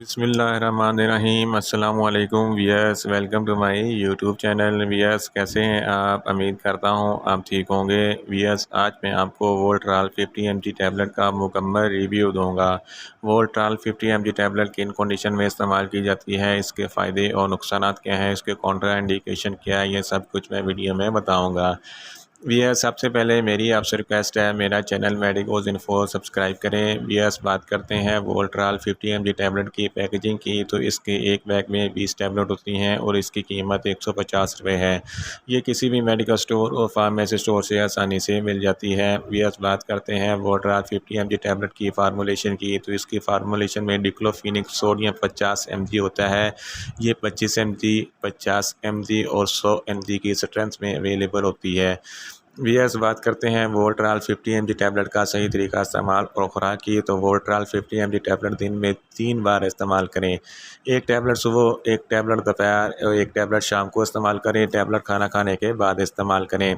बिस्मिल्लाहिर्रहमानिर्रहीम अस्सलाम वालेकुम viewers, welcome to my YouTube channel. Viewers, कैसे हैं आप? उम्मीद करता हूं आप ठीक होंगे। वियर्स, आज मैं आपको वोल्ट्राल 50 mg टैबलेट का मुकम्मल रिव्यू दूंगा। वोल्ट्राल 50 mg टैबलेट किन कंडीशन में इस्तेमाल की जाती है, इसके फ़ायदे और नुकसानात क्या हैं, इसके कॉन्ट्रा इंडिकेशन क्या है, ये सब कुछ मैं वीडियो में बताऊँगा। वियर्स, सबसे पहले मेरी आपसे रिक्वेस्ट है, मेरा चैनल मेडिकोज इन्फो सब्सक्राइब करें। वियर्स, बात करते हैं वोल्ट्राल 50 mg टैबलेट की पैकेजिंग की। तो इसके एक बैग में 20 टैबलेट होती हैं और इसकी कीमत 150 रुपये है। ये किसी भी मेडिकल स्टोर और फार्मेसी स्टोर से आसानी से मिल जाती है। वियर्स, बात करते हैं वोल्ट्राल 50 mg टैबलेट की फार्मूलेशन की। तो इसकी फार्मूलेशन में डिक्लोफिनिक सोडियम 50 mg होता है। ये 25 mg, 50 mg और 100 mg की स्ट्रेंथ में अवेलेबल होती है। वियर्स, बात करते हैं वोल्ट्राल 50 mg टैबलेट का सही तरीका इस्तेमाल और खुराक की। तो वोल्ट्राल 50 mg टैबलेट दिन में 3 बार इस्तेमाल करें। एक टैबलेट सुबह, एक टैबलेट दोपहर और एक टैबलेट शाम को इस्तेमाल करें। टैबलेट खाना खाने के बाद इस्तेमाल करें।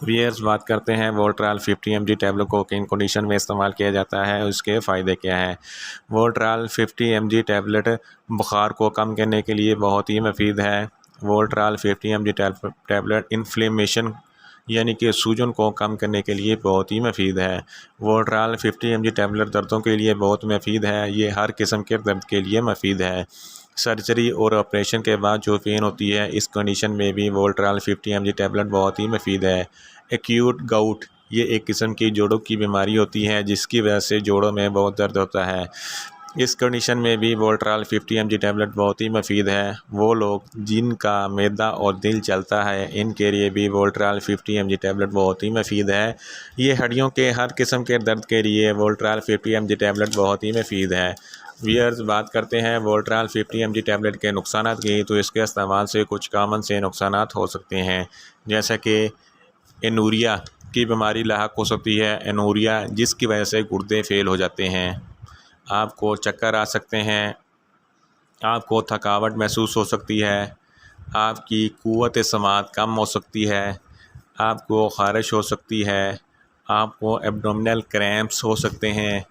वियर्स, बात करते हैं वोल्ट्राल 50 mg टैबलेट को किन कंडीशन में इस्तेमाल किया जाता है, उसके फ़ायदे क्या हैं। वोल्ट्राल 50 mg टैबलेट बुखार को कम करने के लिए बहुत ही मुफीद है। वोल्ट्राल 50 mg टैबलेट इन्फ्लेमेशन यानी कि सूजन को कम करने के लिए बहुत ही मुफीद है। वोल्ट्राल 50 mg टैबलेट दर्दों के लिए बहुत मुफीद है। ये हर किस्म के दर्द के लिए मुफीद है। सर्जरी और ऑपरेशन के बाद जो पेन होती है, इस कंडीशन में भी वोल्ट्राल 50 mg टैबलेट बहुत ही मुफीद है। एक्यूट गाउट, ये एक किस्म की जोड़ों की बीमारी होती है जिसकी वजह से जोड़ों में बहुत दर्द होता है। इस कंडीशन में भी वोल्ट्राल 50 mg टैबलेट बहुत ही मुफीद है। वो लोग जिनका मैदा और दिल चलता है, इनके लिए भी वोल्ट्राल 50 mg टैबलेट बहुत ही मुफीद है। ये हड्डियों के हर किस्म के दर्द के लिए वोल्ट्राल 50 mg टैबलेट बहुत ही मुफीद है। वियर्स, बात करते हैं वोल्ट्राल 50 mg टैबलेट के नुकसानात की। तो इसके इस्तेमाल से कुछ कॉमन से नुकसानात हो सकते हैं, जैसे कि एनूरिया की बीमारी लाहक हो सकती है। एनूरिया जिसकी वजह से गुर्दे फेल हो जाते हैं। आपको चक्कर आ सकते हैं, आपको थकावट महसूस हो सकती है, आपकी क़ुव्वत समाअत कम हो सकती है, आपको ख़ारिश हो सकती है, आपको एब्डोमिनल क्रैम्प्स हो सकते हैं,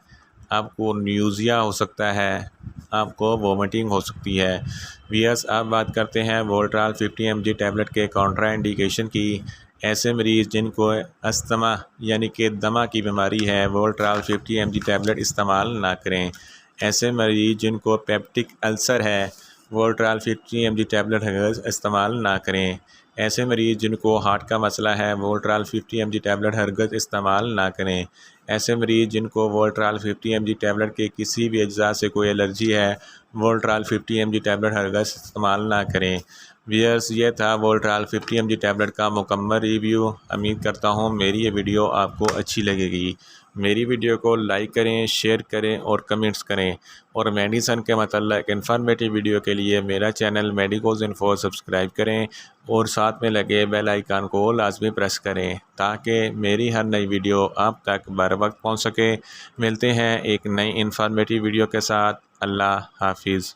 आपको न्यूज़िया हो सकता है, आपको वोमिटिंग हो सकती है। वियर्स, अब बात करते हैं वोल्ट्राल 50 mg टैबलेट के कॉन्ट्रा इंडिकेशन की। ऐसे मरीज़ जिनको अस्थमा यानी कि दमा की बीमारी है, वोल्ट्राल 50 mg टैबलेट इस्तेमाल ना करें। ऐसे मरीज़ जिनको पेप्टिक अल्सर है, वोल्ट्राल 50 mg टैबलेट हरगिज़ इस्तेमाल ना करें। ऐसे मरीज़ जिनको हार्ट का मसला है, वोल्ट्राल 50 mg टैबलेट हरगिज़ इस्तेमाल ना करें। ऐसे मरीज़ जिनको वोल्ट्राल 50 mg टैबलेट के किसी भी अज्जा से कोई एलर्जी है, वोल्ट्राल 50 mg टैबलेट हरगिज़ इस्तेमाल ना करें। वियर्स, ये था वोल्ट्राल 50 mg टैबलेट का मुकम्मल रिव्यू। उम्मीद करता हूँ मेरी ये वीडियो आपको अच्छी लगेगी। मेरी वीडियो को लाइक करें, शेयर करें और कमेंट्स करें। और मेडिसन के मतलब इन्फॉर्मेटिव वीडियो के लिए मेरा चैनल मेडिकोज इन्फो सब्सक्राइब करें और साथ में लगे बेल आइकन को लाजमी प्रेस करें ताकि मेरी हर नई वीडियो आप तक बर वक्त पहुँच सके। मिलते हैं एक नई इन्फॉर्मेटिव वीडियो के साथ। अल्लाह हाफिज़।